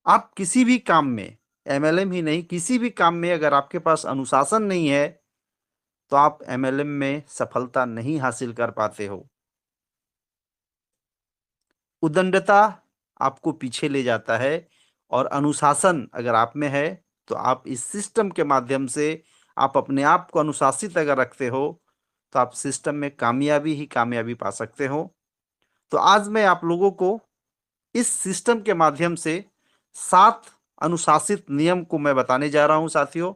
आप किसी भी काम में, एमएलएम ही नहीं किसी भी काम में अगर आपके पास अनुशासन नहीं है तो आप एमएलएम में सफलता नहीं हासिल कर पाते हो। उद्दंडता आपको पीछे ले जाता है और अनुशासन अगर आप में है तो आप इस सिस्टम के माध्यम से आप अपने आप को अनुशासित अगर रखते हो तो आप सिस्टम में कामयाबी ही कामयाबी पा सकते हो। तो आज मैं आप लोगों को इस सिस्टम के माध्यम से 7 अनुशासित नियम को मैं बताने जा रहा हूं साथियों।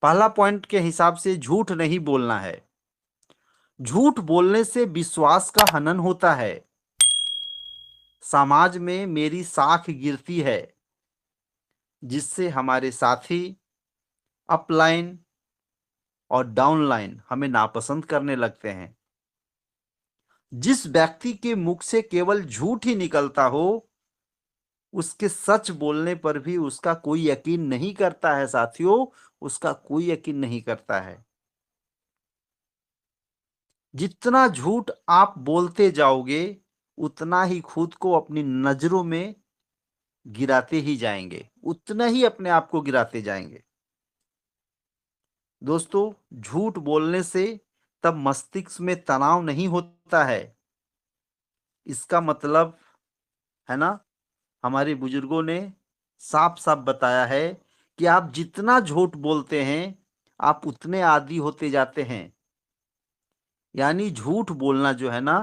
पहला पॉइंट के हिसाब से झूठ नहीं बोलना है। झूठ बोलने से विश्वास का हनन होता है। समाज में मेरी साख गिरती है, जिससे हमारे साथी अपलाइन और डाउनलाइन हमें नापसंद करने लगते हैं। जिस व्यक्ति के मुख से केवल झूठ ही निकलता हो उसके सच बोलने पर भी उसका कोई यकीन नहीं करता है साथियों, उसका कोई यकीन नहीं करता है। जितना झूठ आप बोलते जाओगे उतना ही खुद को अपनी नजरों में गिराते ही जाएंगे, उतना ही अपने आप को गिराते जाएंगे। दोस्तों, झूठ बोलने से तब मस्तिष्क में तनाव नहीं होता है। इसका मतलब है ना, हमारे बुजुर्गों ने साफ साफ बताया है कि आप जितना झूठ बोलते हैं आप उतने आदी होते जाते हैं। यानी झूठ बोलना जो है ना,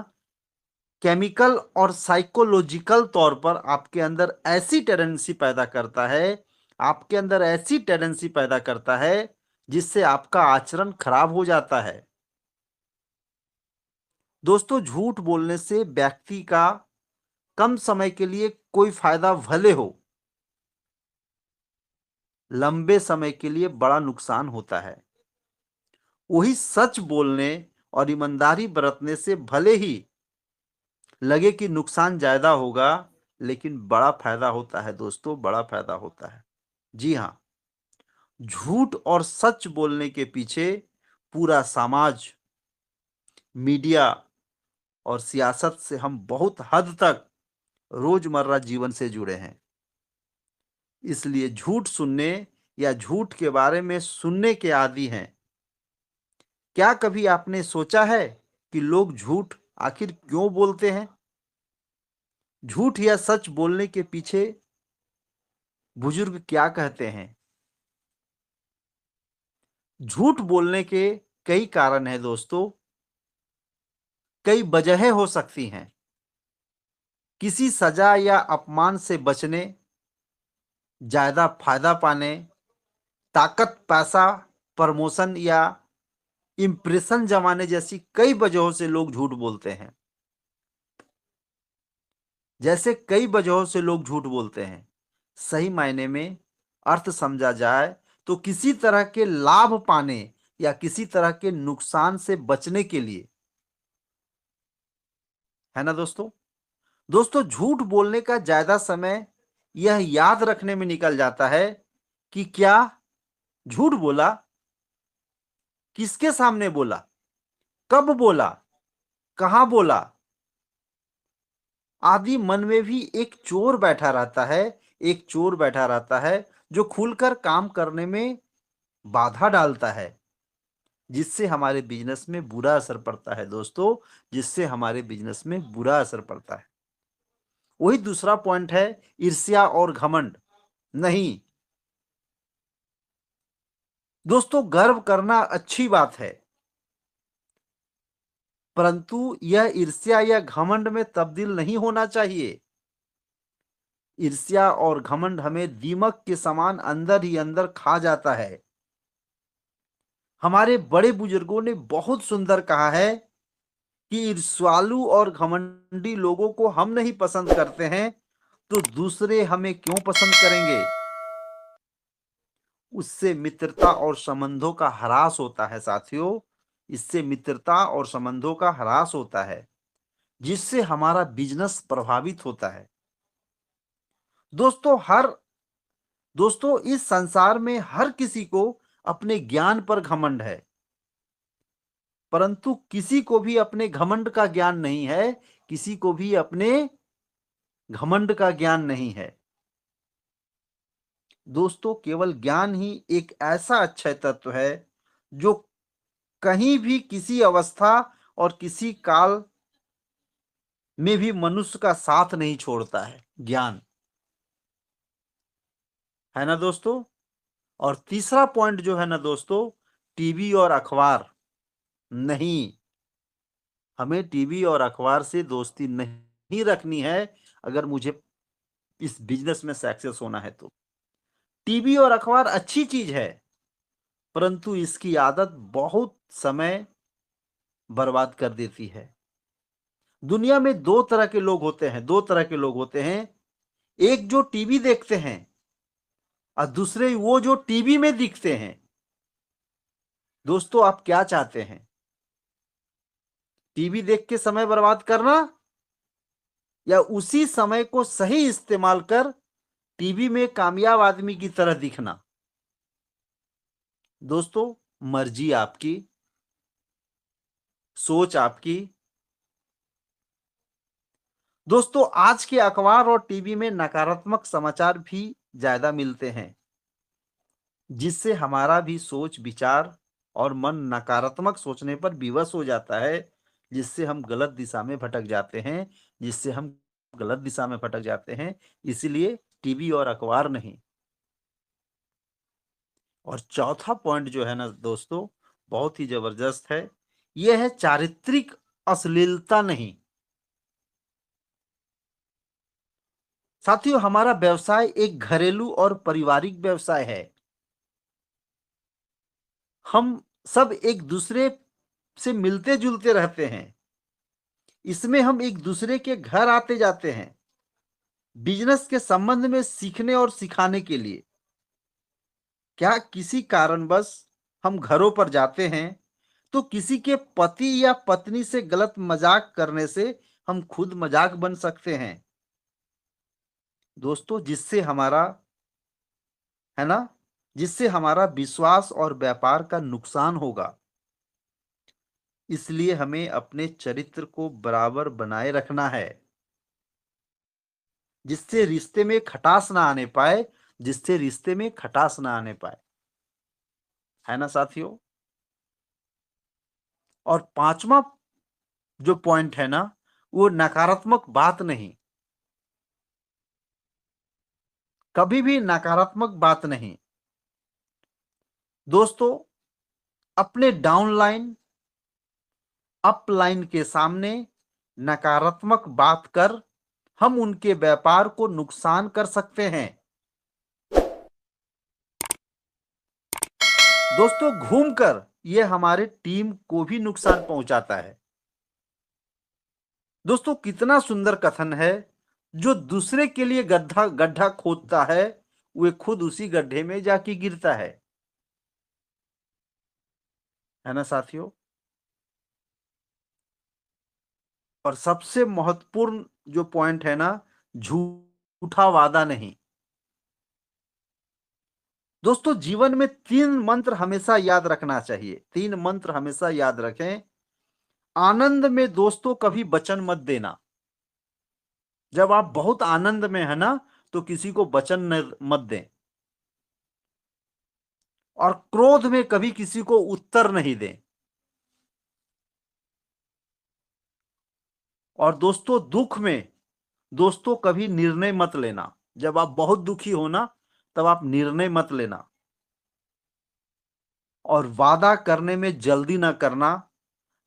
केमिकल और साइकोलॉजिकल तौर पर आपके अंदर ऐसी टेंडेंसी पैदा करता है, आपके अंदर ऐसी टेंडेंसी पैदा करता है जिससे आपका आचरण खराब हो जाता है। दोस्तों, झूठ बोलने से व्यक्ति का कम समय के लिए कोई फायदा भले हो, लंबे समय के लिए बड़ा नुकसान होता है। वही सच बोलने और ईमानदारी बरतने से भले ही लगे कि नुकसान ज्यादा होगा, लेकिन बड़ा फायदा होता है दोस्तों, बड़ा फायदा होता है। जी हाँ, झूठ और सच बोलने के पीछे पूरा समाज, मीडिया और सियासत से हम बहुत हद तक रोजमर्रा जीवन से जुड़े हैं। इसलिए झूठ सुनने या झूठ के बारे में सुनने के आदी हैं। क्या कभी आपने सोचा है कि लोग झूठ आखिर क्यों बोलते हैं? झूठ या सच बोलने के पीछे बुजुर्ग क्या कहते हैं? झूठ बोलने के कई कारण हैं दोस्तों, कई वजहें हो सकती हैं। किसी सजा या अपमान से बचने, ज्यादा फायदा पाने, ताकत, पैसा, प्रमोशन या इंप्रेशन जमाने जैसी कई वजहों से लोग झूठ बोलते हैं। जैसे कई वजहों से लोग झूठ बोलते हैं। सही मायने में अर्थ समझा जाए तो किसी तरह के लाभ पाने या किसी तरह के नुकसान से बचने के लिए, है ना दोस्तों। दोस्तों, झूठ बोलने का ज्यादा समय यह याद रखने में निकल जाता है कि क्या झूठ बोला, किसके सामने बोला, कब बोला, कहां बोला आदि। मन में भी एक चोर बैठा रहता है, एक चोर बैठा रहता है जो खुलकर काम करने में बाधा डालता है, जिससे हमारे बिजनेस में बुरा असर पड़ता है दोस्तों, जिससे हमारे बिजनेस में बुरा असर पड़ता है। वही दूसरा पॉइंट है, ईर्ष्या और घमंड नहीं। दोस्तों, गर्व करना अच्छी बात है, परंतु यह ईर्ष्या या घमंड में तब्दील नहीं होना चाहिए। ईर्ष्या और घमंड हमें दीमक के समान अंदर ही अंदर खा जाता है। हमारे बड़े बुजुर्गों ने बहुत सुंदर कहा है कि ईर्ष्यालु और घमंडी लोगों को हम नहीं पसंद करते हैं तो दूसरे हमें क्यों पसंद करेंगे। उससे मित्रता और संबंधों का ह्रास होता है साथियों, इससे मित्रता और संबंधों का ह्रास होता है, जिससे हमारा बिजनेस प्रभावित होता है। दोस्तों हर दोस्तों इस संसार में हर किसी को अपने ज्ञान पर घमंड है, परंतु किसी को भी अपने घमंड का ज्ञान नहीं है, किसी को भी अपने घमंड का ज्ञान नहीं है। दोस्तों केवल ज्ञान ही एक ऐसा अक्षय तत्व है जो कहीं भी किसी अवस्था और किसी काल में भी मनुष्य का साथ नहीं छोड़ता है। ज्ञान है ना दोस्तों। और तीसरा पॉइंट जो है ना दोस्तों, टीवी और अखबार नहीं, हमें टीवी और अखबार से दोस्ती नहीं रखनी है अगर मुझे इस बिजनेस में सक्सेस होना है तो। टीवी और अखबार अच्छी चीज है, परंतु इसकी आदत बहुत समय बर्बाद कर देती है। दुनिया में दो तरह के लोग होते हैं, दो तरह के लोग होते हैं। एक जो टीवी देखते हैं और दूसरे वो जो टीवी में दिखते हैं। दोस्तों आप क्या चाहते हैं, टीवी देख के समय बर्बाद करना या उसी समय को सही इस्तेमाल कर टीवी में कामयाब आदमी की तरह दिखना? दोस्तों मर्जी आपकी, सोच आपकी। दोस्तों आज के अखबार और टीवी में नकारात्मक समाचार भी ज्यादा मिलते हैं, जिससे हमारा भी सोच विचार और मन नकारात्मक सोचने पर विवश हो जाता है, जिससे हम गलत दिशा में भटक जाते हैं, जिससे हम गलत दिशा में भटक जाते हैं। इसीलिए टीवी और अखबार नहीं। और चौथा पॉइंट जो है ना दोस्तों, बहुत ही जबरदस्त है। यह है चारित्रिक अश्लीलता नहीं। साथियों हमारा व्यवसाय एक घरेलू और पारिवारिक व्यवसाय है। हम सब एक दूसरे से मिलते जुलते रहते हैं। इसमें हम एक दूसरे के घर आते जाते हैं बिजनेस के संबंध में सीखने और सिखाने के लिए। क्या किसी कारणवश हम घरों पर जाते हैं तो किसी के पति या पत्नी से गलत मजाक करने से हम खुद मजाक बन सकते हैं दोस्तों, जिससे हमारा, है ना, जिससे हमारा विश्वास और व्यापार का नुकसान होगा। इसलिए हमें अपने चरित्र को बराबर बनाए रखना है, जिससे रिश्ते में खटास ना आने पाए, जिससे रिश्ते में खटास ना आने पाए, है ना साथियों। और पांचवा जो पॉइंट है ना, वो नकारात्मक बात नहीं, कभी भी नकारात्मक बात नहीं। दोस्तों अपने डाउनलाइन अपलाइन के सामने नकारात्मक बात कर हम उनके व्यापार को नुकसान कर सकते हैं। दोस्तों घूमकर यह हमारे टीम को भी नुकसान पहुंचाता है। दोस्तों कितना सुंदर कथन है, जो दूसरे के लिए गड्ढा गड्ढा खोदता है वे खुद उसी गड्ढे में जाके गिरता है ना साथियों। और सबसे महत्वपूर्ण जो पॉइंट है ना, झूठा वादा नहीं। दोस्तों जीवन में तीन मंत्र हमेशा याद रखना चाहिए, तीन मंत्र हमेशा याद रखें। आनंद में दोस्तों कभी वचन मत देना। जब आप बहुत आनंद में है ना तो किसी को वचन मत दें। और क्रोध में कभी किसी को उत्तर नहीं दें। और दोस्तों दुख में दोस्तों कभी निर्णय मत लेना। जब आप बहुत दुखी हो ना तब आप निर्णय मत लेना। और वादा करने में जल्दी ना करना,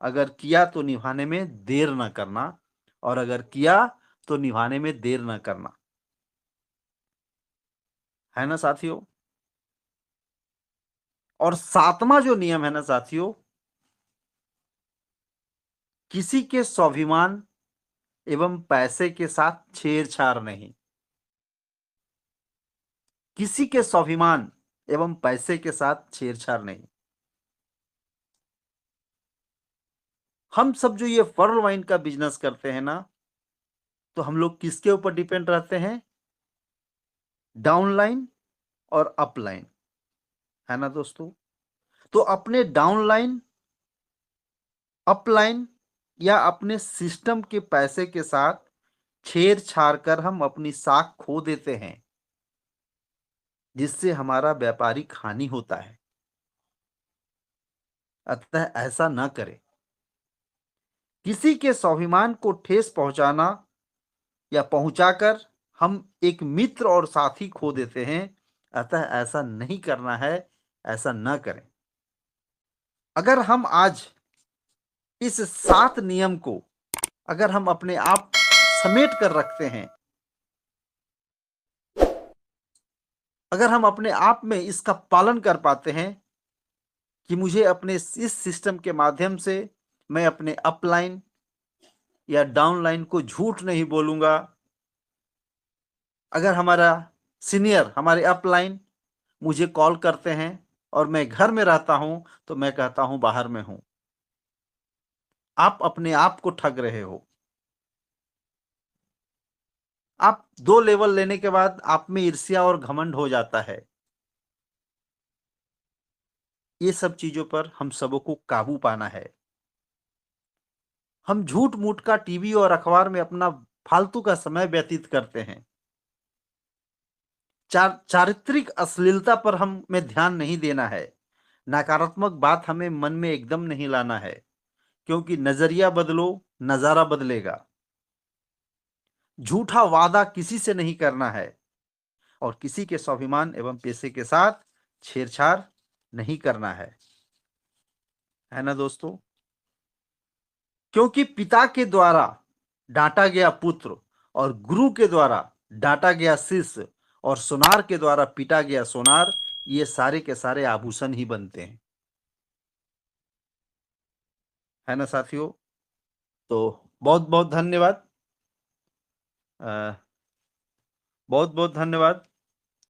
अगर किया तो निभाने में देर ना करना, और अगर किया तो निभाने में देर ना करना, है ना साथियों। और सातवां जो नियम है ना साथियों, किसी के स्वाभिमान एवं पैसे के साथ छेड़छाड़ नहीं। किसी के स्वाभिमान एवं पैसे के साथ छेड़छाड़ नहीं। हम सब जो ये फर्ल वाइन का बिजनेस करते हैं ना, तो हम लोग किसके ऊपर डिपेंड रहते हैं? डाउनलाइन और अपलाइन, है ना दोस्तों। तो अपने डाउनलाइन अपलाइन या अपने सिस्टम के पैसे के साथ छेड़छाड़ कर हम अपनी साख खो देते हैं। जिससे हमारा व्यापारिक हानि होता है। अतः ऐसा न करें। किसी के स्वाभिमान को ठेस पहुंचाना या पहुंचाकर हम एक मित्र और साथी खो देते हैं। अतः ऐसा नहीं करना है, ऐसा न करें। अगर हम आज इस 7 नियम को अगर हम अपने आप समेट कर रखते हैं, अगर हम अपने आप में इसका पालन कर पाते हैं कि मुझे अपने इस सिस्टम के माध्यम से मैं अपने अपलाइन या डाउनलाइन को झूठ नहीं बोलूंगा। अगर हमारा सीनियर, हमारे अपलाइन मुझे कॉल करते हैं और मैं घर में रहता हूं तो मैं कहता हूं बाहर में हूं, आप अपने आप को ठग रहे हो। आप 2 लेवल लेने के बाद आप में ईर्ष्या और घमंड हो जाता है। ये सब चीजों पर हम सबों को काबू पाना है। हम झूठ मूठ का टीवी और अखबार में अपना फालतू का समय व्यतीत करते हैं। चारित्रिक अश्लीलता पर हमें ध्यान नहीं देना है। नकारात्मक बात हमें मन में एकदम नहीं लाना है, क्योंकि नजरिया बदलो, नजारा बदलेगा। झूठा वादा किसी से नहीं करना है और किसी के स्वाभिमान एवं पैसे के साथ छेड़छाड़ नहीं करना है ना दोस्तों? क्योंकि पिता के द्वारा डांटा गया पुत्र और गुरु के द्वारा डांटा गया शिष्य और सोनार के द्वारा पीटा गया सोनार, ये सारे के सारे आभूषण ही बनते हैं। है ना साथियों? तो बहुत बहुत धन्यवाद। बहुत बहुत धन्यवाद।